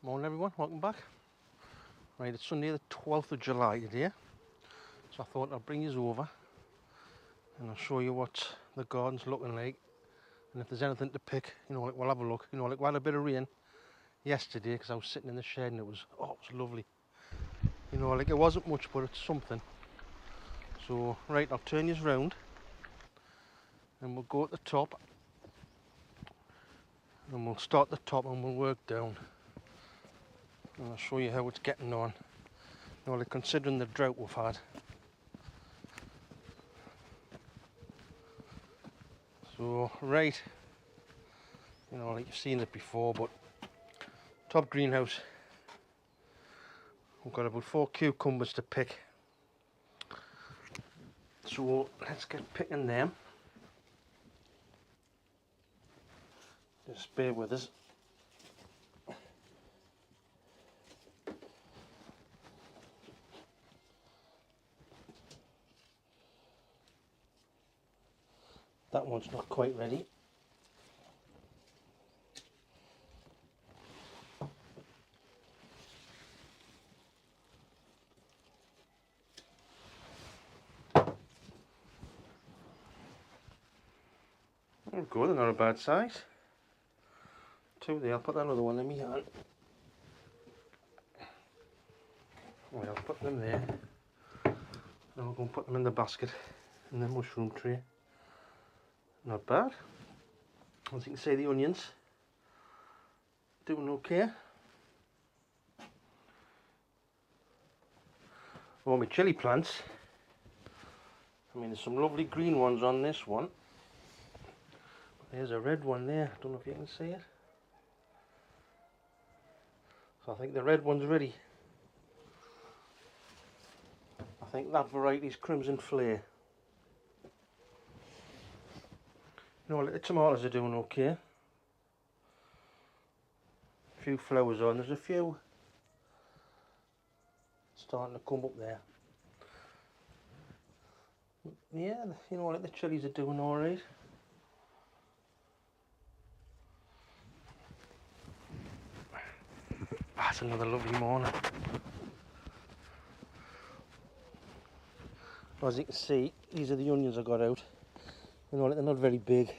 Morning everyone, welcome back. Right, it's Sunday the 12th of July today, so I thought I'd bring you over and I'll show you what the garden's looking like, and if there's anything to pick, like we'll have a look. Like we had a bit of rain yesterday because I was sitting in the shed and it was lovely. Like it wasn't much, but it's something. So right, I'll turn you round and we'll go at the top, and we'll start at the top and we'll work down, and I'll show you how it's getting on. Like considering the drought we've had. So right, like you've seen it before, but top greenhouse, we've got about 4 cucumbers to pick. So let's get picking them. Just bear with us. That one's not quite ready. There we go, they're not a bad size. Two there, I'll put that other one in my hand. Right, I'll put them there. Now we'll go and put them in the basket in the mushroom tray. Not bad. As you can see, the onions doing okay. All my chilli plants. There's some lovely green ones on this one. There's a red one there, I don't know if you can see it. So I think the red one's ready. I think that variety's Crimson Flare. Like the tomatoes are doing okay. A few flowers on, there's a few starting to come up there. Yeah, like the chilies are doing alright. That's another lovely morning. As you can see, these are the onions I got out. Like they're not very big,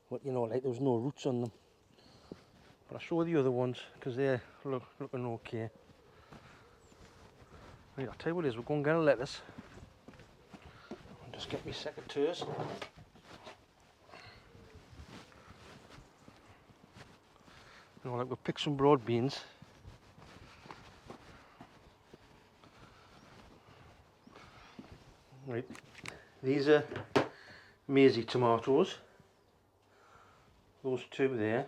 but like there's no roots on them. But I'll show you the other ones because they're looking okay. Right, I'll tell you what it is, we'll go and get a lettuce. I'll just get my secateurs. Like we'll pick some broad beans. Right, these are maisie tomatoes. Those two there.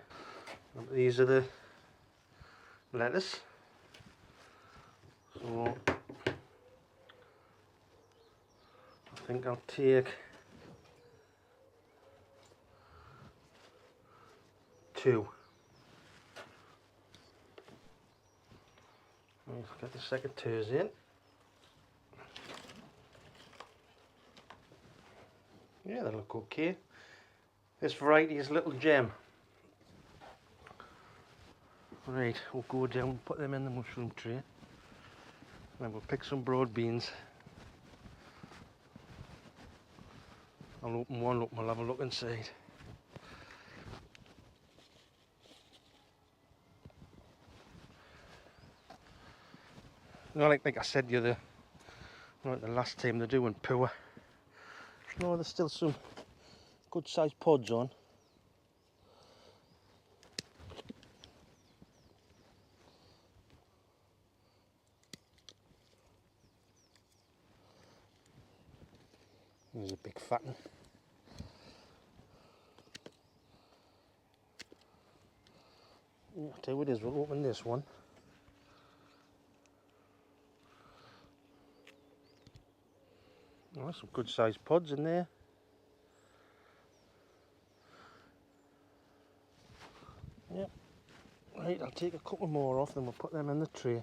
These are the lettuce. So I think I'll take 2. Let's get the secateurs in. Yeah, they look okay. This variety is Little Gem. Right, we'll go down and put them in the mushroom tray. Then we'll pick some broad beans. I'll open one up and we'll have a look inside. Like I said the last time, they're doing poor. There's still some good sized pods on. There's a big fat one. I'll tell you what it is, we'll open this one. Some good sized pods in there. Yep. Right, I'll take a couple more off, then we'll put them in the tray.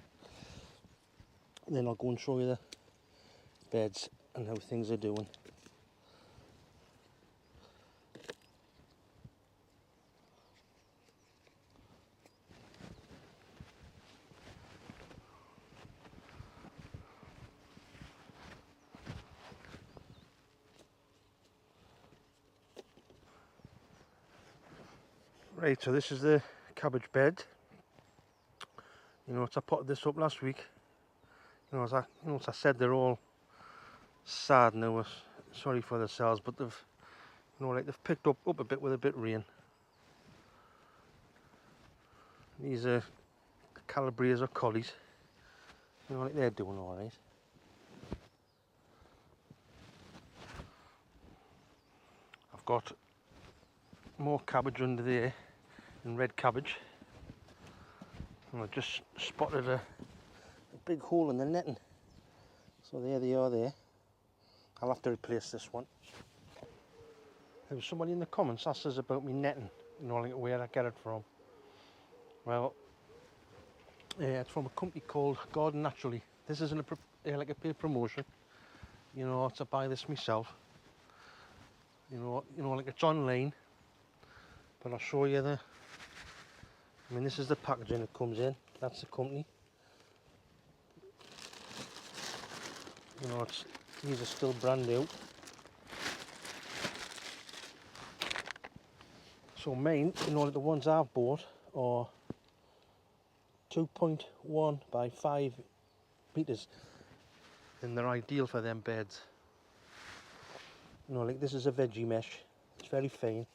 And then I'll go and show you the beds and how things are doing. Right, so this is the cabbage bed. You know, I potted this up last week. You know, as I said, they're all sad now. Sorry for themselves, but they've, you know, like they've picked up a bit with a bit of rain. These are Calabrias or collies. You know, like they're doing all right. I've got more cabbage under there, and red cabbage. And I just spotted a big hole in the netting. So there they are there. I'll have to replace this one. There was somebody in the comments asked us about me netting, you know, like where I get it from. Well, it's from a company called Garden Naturally. This isn't like a paid promotion. You know, to buy this myself. You know, like it's online. But I'll show you I mean, this is the packaging it comes in. That's the company. You know, these are still brand new. So mine, you know, like the ones I've bought are 2.1 by 5 meters, and they're ideal for them beds. You know, like this is a veggie mesh. It's very fine.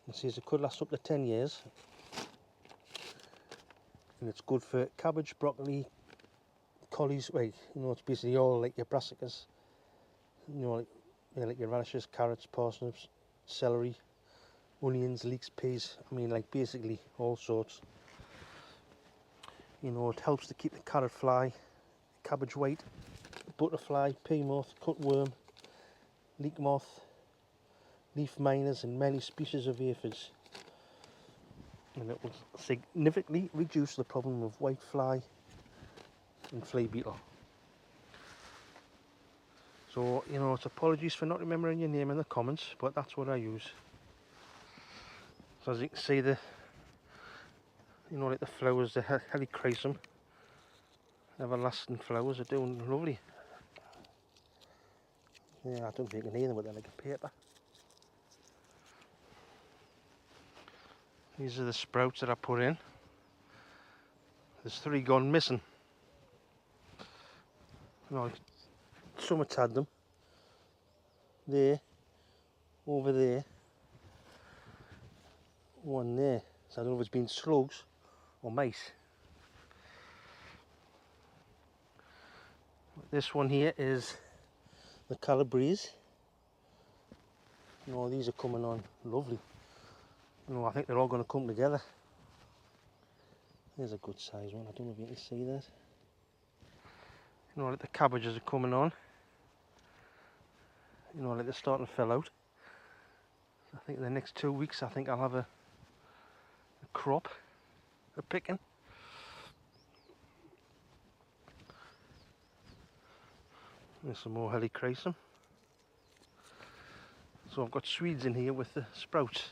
You see, it could last up to 10 years, and it's good for cabbage, broccoli, collies. Wait, you know, it's basically all like your brassicas. You know, like your radishes, carrots, parsnips, celery, onions, leeks, peas. I mean, like basically all sorts. You know, it helps to keep the carrot fly, cabbage white, butterfly, pea moth, cutworm, leek moth, leaf miners, and many species of aphids. And it will significantly reduce the problem of white fly and flea beetle. So, you know, it's apologies for not remembering your name in the comments, but that's what I use. So as you can see, you know, like the flowers, the helichrysum, everlasting flowers are doing lovely. Yeah, I don't think you can hear them, but they're like a paper. These are the sprouts that I put in. There's 3 gone missing. You know, some had them. There, over there, one there. So I don't know if it's been slugs or mice. This one here is the Calabrias. You know, these are coming on lovely. You know, I think they're all going to come together. There's a good size one. I don't know if you can see that. You know, like the cabbages are coming on. You know, like they're starting to fill out. I think in the next 2 weeks, I think I'll have a crop, a picking. There's some more helichrysum. So I've got Swedes in here with the sprouts.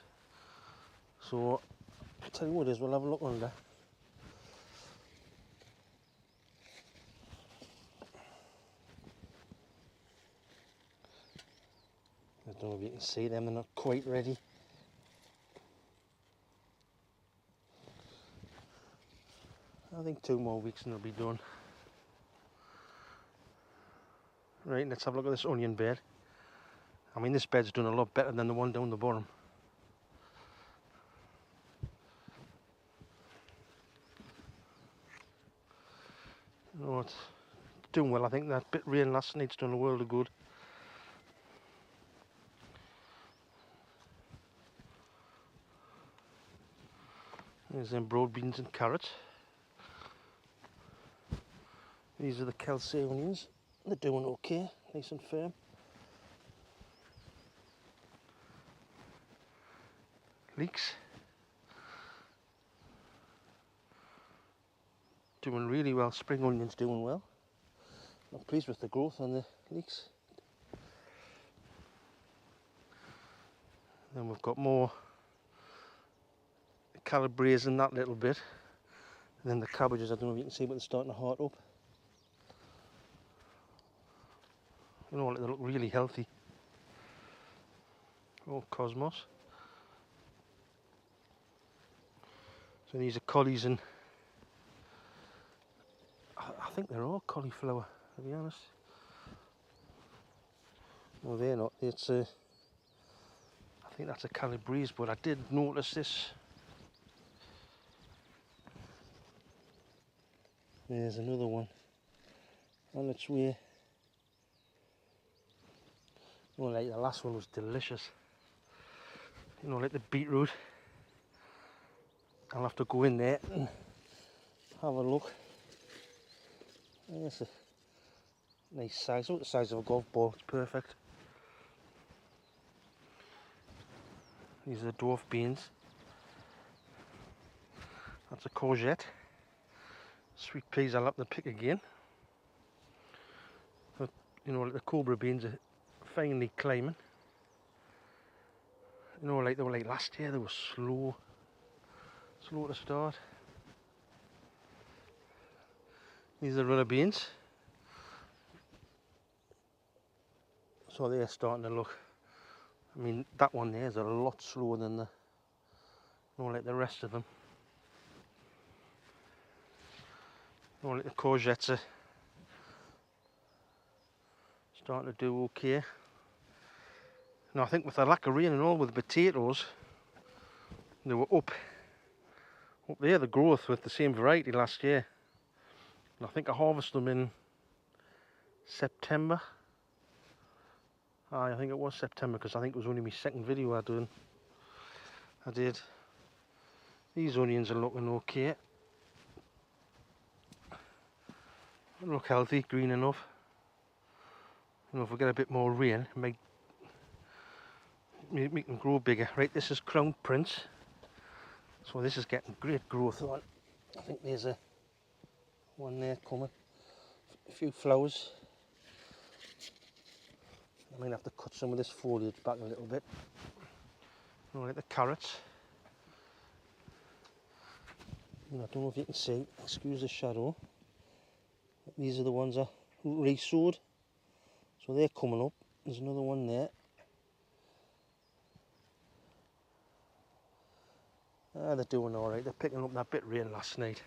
So I'll tell you what it is, we'll have a look under. I don't know if you can see them, they're not quite ready. I think 2 more weeks and they'll be done. Right, let's have a look at this onion bed. I mean, this bed's done a lot better than the one down the bottom. You know, it's doing well. I think that bit rain last night's done a world of good. There's them broad beans and carrots. These are the Kelsey onions. They're doing okay, nice and firm. Leeks. Doing really well. Spring onions doing well. I'm pleased with the growth on the leeks. Then we've got more Calabrias in that little bit. And then the cabbages, I don't know if you can see, but they're starting to heart up. You know, they look really healthy. Oh, cosmos. So these are collies, and I think they're all cauliflower, to be honest. No, they're not. It's a, I think that's a Calabrese, but I did notice this. There's another one on its way. Oh, like the last one was delicious. You know, like the beetroot. I'll have to go in there and have a look. That's a nice size. Oh, the size of a golf ball. It's perfect. These are the dwarf beans. That's a courgette. Sweet peas I'll have to pick again. But, you know, like the cobra beans are finally climbing. You know, like they were like last year, they were slow to start. These are runner beans. So they're starting to look, I mean, that one there is a lot slower than the, you know, like the rest of them. You know, like the courgettes are starting to do okay. Now I think with the lack of rain and all with the potatoes, they were up there, the growth with the same variety last year. And I think I harvested them in September. I think it was September, because I think it was only my second video I did. These onions are looking okay. They look healthy, green enough. You know, if we get a bit more rain, it might make them grow bigger. Right, this is Crown Prince. So this is getting great growth on. I think there's a one there coming. A few flowers. I might have to cut some of this foliage back a little bit. You know, like the carrots. You know, I don't know if you can see, excuse the shadow. These are the ones I re-sowed. So they're coming up. There's another one there. They're doing alright. They're picking up that bit of rain last night.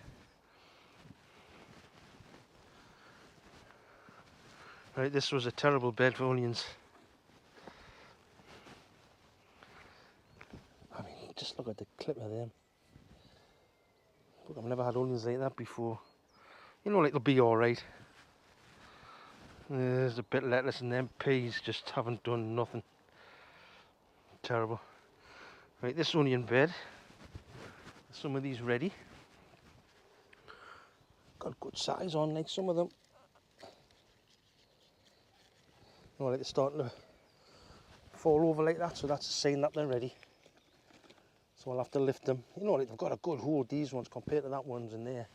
Right, this was a terrible bed for onions. I mean, just look at the clip of them. Look, I've never had onions like that before. You know, like they'll be alright. There's a bit of lettuce, and them peas just haven't done nothing. Terrible. Right, this onion bed. Some of these ready. Got good size on, like some of them. You know, like they're starting to fall over like that, so that's a sign that they're ready. So I'll have to lift them. You know, like they've got a good hold, these ones, compared to that ones in there.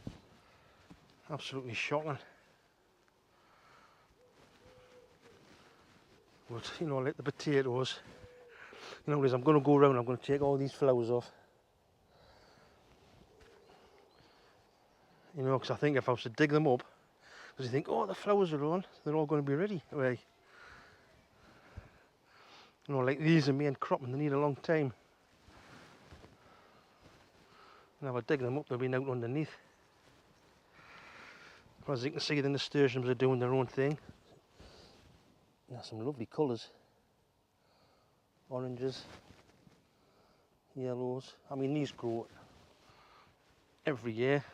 Absolutely shocking. But, you know, like the potatoes, you know, as I'm going to go around, I'm going to take all these flowers off. You know, because I think if I was to dig them up, because you think, oh, the flowers are on, they're all going to be ready. Right. You know, like these are main cropping, they need a long time. And if I dig them up, they'll be out underneath. As you can see, the nasturtiums are doing their own thing. There's some lovely colours. Oranges, yellows. I mean, these grow every year.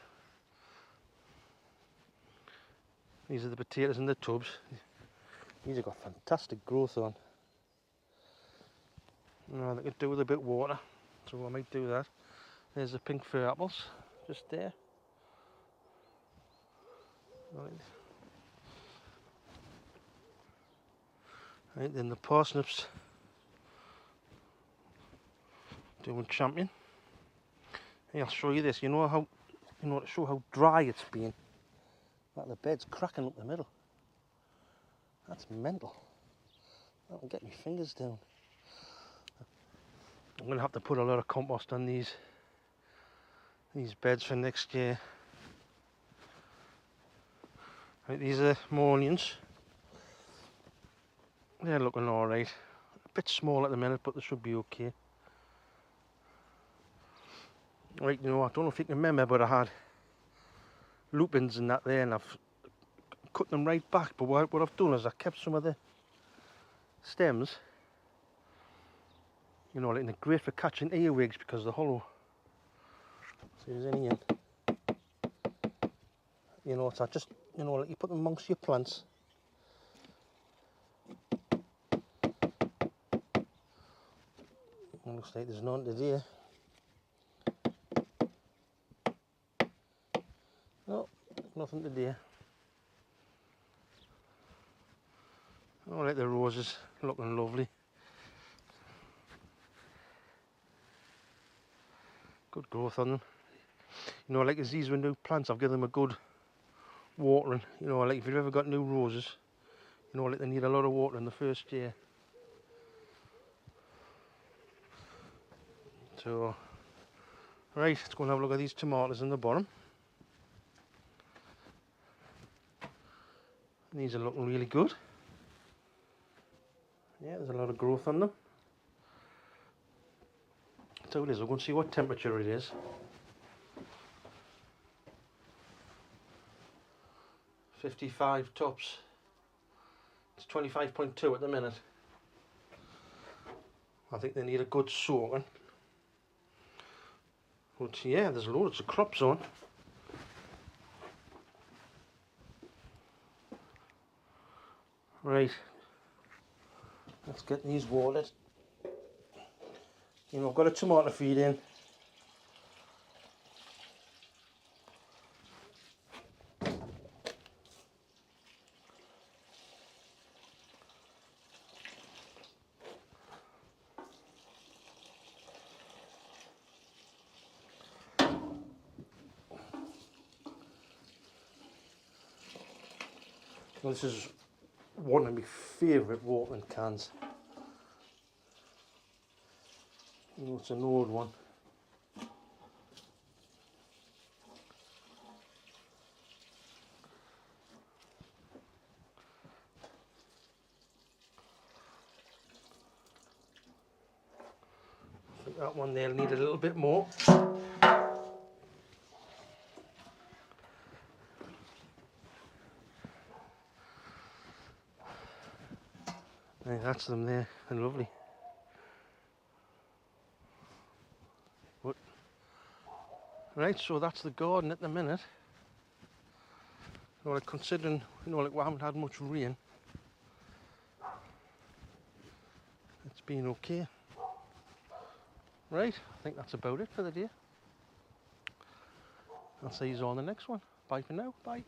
These are the potatoes in the tubs. These have got fantastic growth on. No, they could do with a bit of water, so I might do that. There's the pink fir apples, just there. Right, then the parsnips doing champion. Hey, I'll show you this. You know how, you know, to show how dry it's been. Like the bed's cracking up the middle. That's mental. That'll get my fingers down. I'm going to have to put a lot of compost on these beds for next year. Right, these are more onions. They're looking alright. A bit small at the minute, but they should be okay. Right, you know, I don't know if you can remember, but I had lupins and that there, and I've cut them right back. But what I've done is I kept some of the stems, you know, like they're great for catching earwigs because they're hollow. See if there's any in. You know, so I just, you know, like you put them amongst your plants. Looks like there's none today. No, nothing today. All right, the roses looking lovely. Good growth on them. You know, like as these were new plants, I've given them a good watering. You know, like if you've ever got new roses, you know, like they need a lot of water in the first year. So, right, let's go and have a look at these tomatoes in the bottom. These are looking really good. Yeah, there's a lot of growth on them. So it is, we're going to see what temperature it is. 55 tops. It's 25.2 at the minute. I think they need a good soaking. But yeah, there's loads of crops on. Right, let's get these watered. You know, I've got a tomato feed in. Well, this is one of my favourite watering cans. You know, it's an old one. I think that one there'll need a little bit more. Right, that's them there, they're lovely. But, right, so that's the garden at the minute. You know, like considering, you know, like we haven't had much rain, it's been okay. Right, I think that's about it for the day. I'll see you on the next one. Bye for now, bye.